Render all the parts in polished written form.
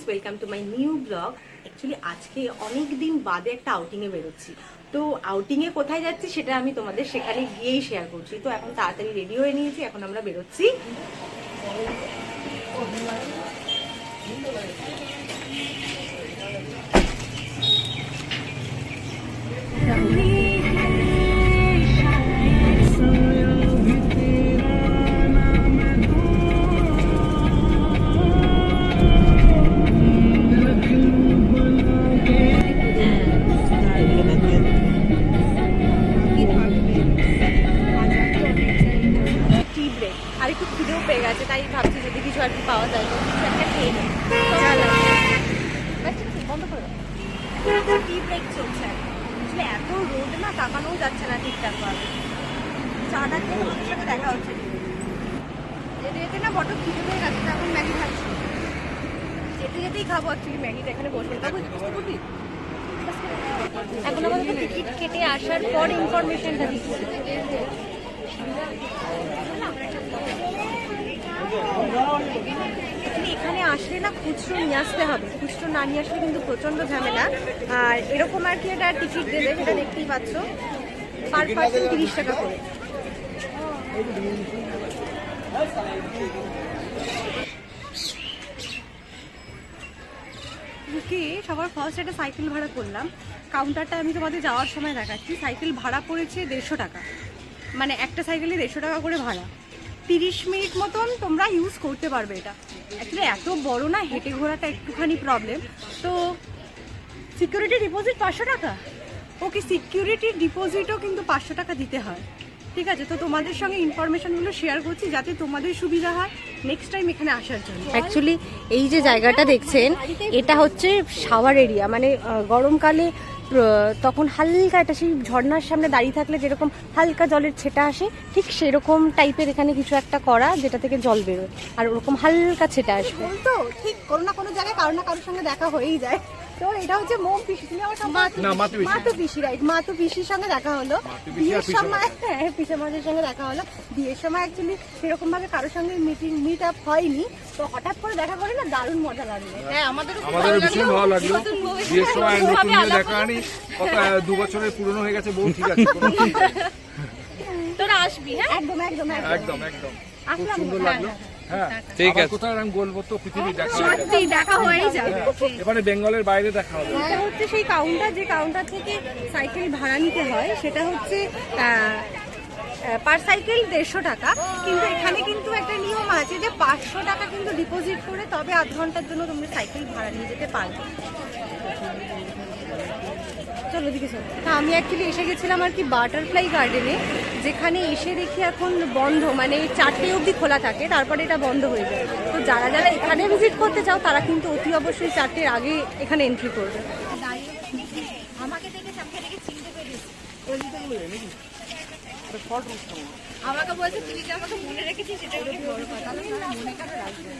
Welcome to my new blog. Actually আজকে অনেক দিন বাদে একটা আউটিংয়ে বেরোচ্ছি। তো আউটিংয়ে কোথায় যাচ্ছি সেটা আমি তোমাদের সেখানে গিয়েই শেয়ার করছি। তো এখন তাড়াতাড়ি রেডি হয়ে নিয়েছি, এখন আমরা বেরোচ্ছি। আর একটু খিদেও পেয়ে গেছে, তাই ভাবছি যদি কিছু আর কি পাওয়া যায় তো কিছু একটা খেয়ে নিই। বন্ধ করে দাও। টি ব্রেক চলছে, আসলে এত রোদ না, তাকানোও যাচ্ছে না ঠিকঠাক ভাবে। চাটা খেয়ে তোমাদের সাথে দেখা হচ্ছে। যেতে যেতে না বড্ড খিদে পেয়ে গেছে, এখন ম্যাগি খাচ্ছি। যেতে যেতেই খাবো অ্যাকচুয়ালি ম্যাগিটা, এখানে বসে খাবো। এখন আমাদের টিকিট কেটে আসার পর ইনফরমেশনটা দিচ্ছি। এখানে আসলে না খুচরো নিয়ে আসতে হবে, খুচরো না নিয়ে আসলে কিন্তু প্রচন্ড ঝামেলা। আর এরকম আর কি একটা টিকিট দেবে, সেটা দেখতেই পাচ্ছ, পার পার্সন 30 টাকা করে। কি সবার ফার্স্ট একটা সাইকেল ভাড়া করলাম। কাউন্টারটা আমি তোমাদের যাওয়ার সময় দেখাচ্ছি। সাইকেল ভাড়া পড়েছে 150 টাকা, মানে একটা সাইকেলে 150 টাকা করে ভাড়া। 30 মিনিট মতন তোমরা ইউজ করতে পারবে এটা। অ্যাকচুয়ালি এত বড় না, হেঁটে ঘোরাটা একটুখানি প্রবলেম। তো সিকিউরিটি ডিপোজিট 500 টাকা। ওকে, সিকিউরিটি ডিপোজিটও কিন্তু 500 টাকা দিতে হয়। ঠিক আছে, তো তোমাদের সঙ্গে ইনফরমেশনগুলো শেয়ার করছি যাতে তোমাদের সুবিধা হয় নেক্সট টাইম এখানে আসার জন্য। অ্যাকচুয়ালি এই যে জায়গাটা দেখছেন, এটা হচ্ছে শাওয়ার এরিয়া, মানে গরমকালে তখন হালকা একটা সেই ঝর্ণার সামনে দাঁড়িয়ে থাকলে যেরকম হালকা জলের ছেটা আসে, ঠিক সেরকম টাইপের এখানে কিছু একটা করা, যেটা থেকে জল বেরোয় আর ওরকম হালকা ছেটা আসবে। তো ঠিক কোনো না কোনো জায়গায় কারোর না কারোর সঙ্গে দেখা হয়েই যায়। তো এটা হচ্ছে মোম পিসি, তুমি আমার মাতু পিসি, রাইট, মাতু পিসির সঙ্গে দেখা হলো বিয়ের সময়। হ্যাঁ, পিসে মাঝের সঙ্গে দেখা হলো বিয়ের সময়। অ্যাকচুয়ালি সেরকম ভাবে কারোর সঙ্গে মিট আপ হয়নি, তো হঠাৎ করে দেখা করে না দারুণ মজা লাগলো। হ্যাঁ, আমাদেরও ভীষণ ভালো লাগলো। বিয়ের সময় নতুন দেখা আনি, 2 বছরের পুরনো হয়ে গেছে বউ, ঠিক আছে। তোরা আসবি? হ্যাঁ, একদম একদম একদম একদম খুব আসলাম। সুন্দর লাগলো। হ্যাঁ, ঠিক আছে। কোথায় আমি বলবো তো, পৃথিবী দেখা হয়েই যাবে। এবারে বেঙ্গলের বাইরে দেখা হবে। এটা হচ্ছে সেই কাউন্টার, যে কাউন্টার থেকে সাইকেল ভাড়া নিতে হয়, সেটা হচ্ছে পার সাইকেল 150 টাকা। কিন্তু এখানে কিন্তু একটা নিয়ম আছে যে 500 টাকা কিন্তু ডিপোজিট করে তবে আধ ঘন্টার জন্য তুমি সাইকেল ভাড়া নিয়ে যেতে পারবে। চলো দিকে চলো। আমি অ্যাকচুয়ালি এসে গেছিলাম আর কি বাটারফ্লাই গার্ডেনে, যেখানে এসে দেখি এখন বন্ধ, মানে 4টে অবধি খোলা থাকে, তারপরে এটা বন্ধ হয়ে যায়। তো যারা যারা এখানে ভিজিট করতে চাও তারা কিন্তু অতি অবশ্যই 4টের আগে এখানে এন্ট্রি করবে। আমাকে দেখে চিনতে পেরেছি, আমাকে বলছে তুই যে আমাকে মনে রেখেছিস, সেটা অনেক বড় কথা। মনে কেন রাখবে?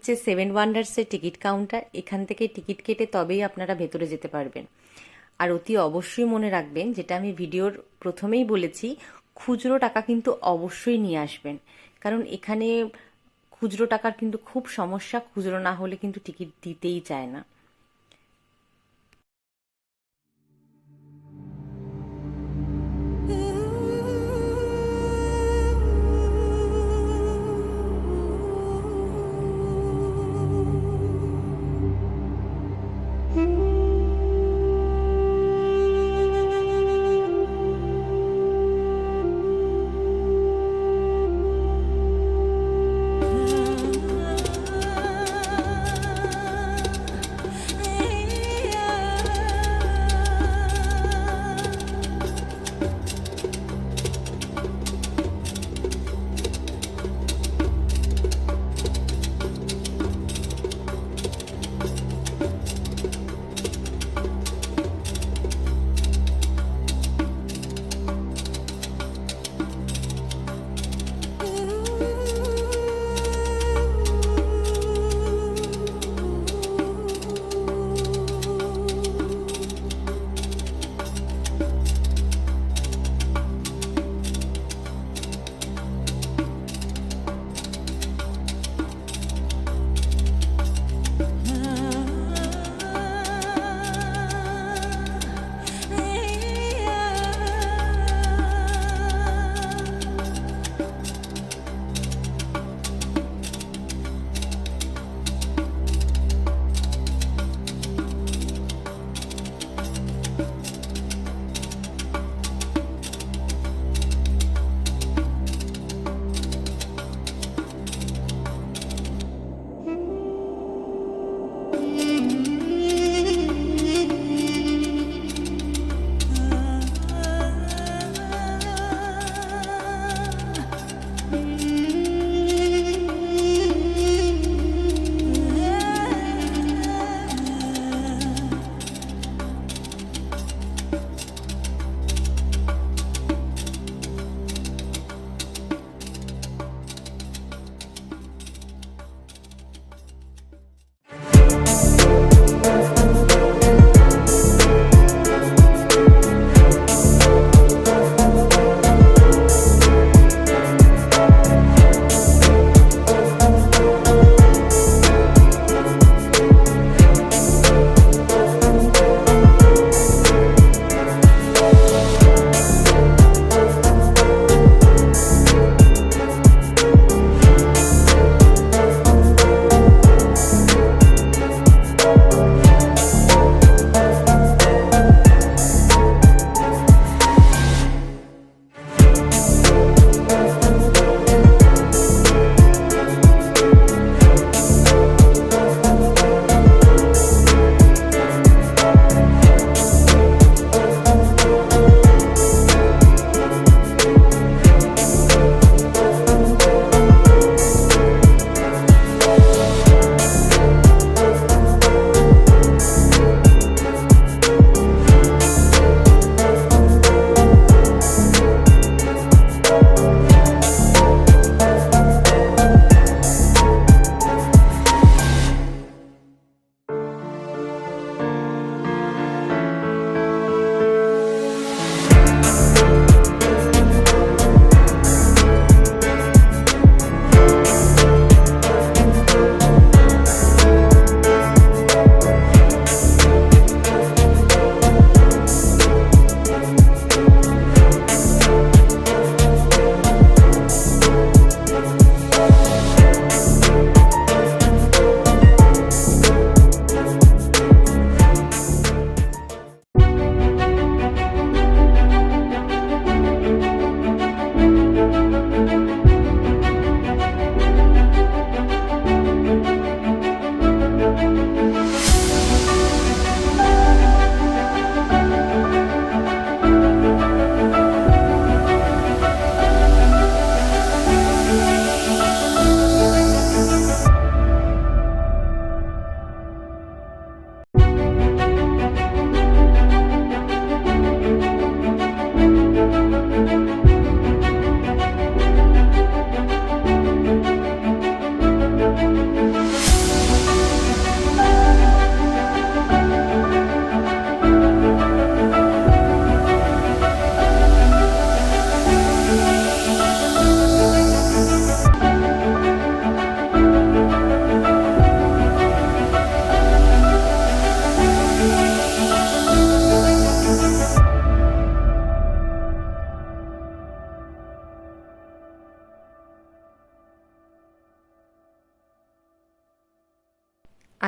হচ্ছে সেভেন ওয়ান্ডার্সের টিকিট কাউন্টার। এখান থেকে টিকিট কেটে তবেই আপনারা ভেতরে যেতে পারবেন। আর অতি অবশ্যই মনে রাখবেন, যেটা আমি ভিডিওর প্রথমেই বলেছি, খুচরো টাকা কিন্তু অবশ্যই নিয়ে আসবেন, কারণ এখানে খুচরো টাকার কিন্তু খুব সমস্যা। খুচরো না হলে কিন্তু টিকিট দিতেই চায় না।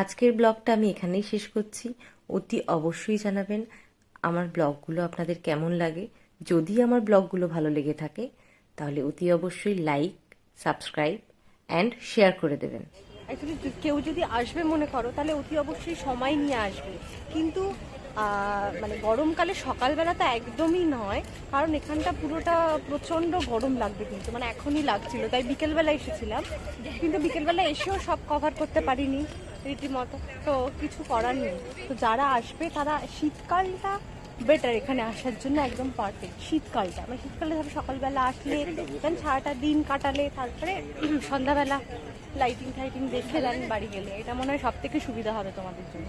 আজকের ব্লগটা আমি এখানেই শেষ করছি। অতি অবশ্যই জানাবেন আমার ব্লগগুলো আপনাদের কেমন লাগে। যদি আমার ব্লগগুলো ভালো লেগে থাকে তাহলে অতি অবশ্যই লাইক, সাবস্ক্রাইব অ্যান্ড শেয়ার করে দেবেন। অ্যাকচুয়ালি কেউ যদি আসবে মনে করো তাহলে অতি অবশ্যই সময় নিয়ে আসবে, কিন্তু মানে গরমকালে সকালবেলা তো একদমই নয়, কারণ এখানটা পুরোটা প্রচণ্ড গরম লাগবে, কিন্তু মানে এখনই লাগছিল, তাই বিকেলবেলা এসেছিলাম, কিন্তু বিকেলবেলা এসেও সব কভার করতে পারিনি রীতিমতো, তো কিছু করার নেই। তো যারা আসবে তারা শীতকালটা বেটার এখানে আসার জন্য, একদম পারফেক্ট শীতকালটা। মানে শীতকালে ধরো সকালবেলা আসলে দেন সারাটা দিন কাটালে, তারপরে সন্ধ্যাবেলা লাইটিং টাইটিং দেখে দেন বাড়ি গেলে, এটা মনে হয় সব থেকে সুবিধা হবে তোমাদের জন্য।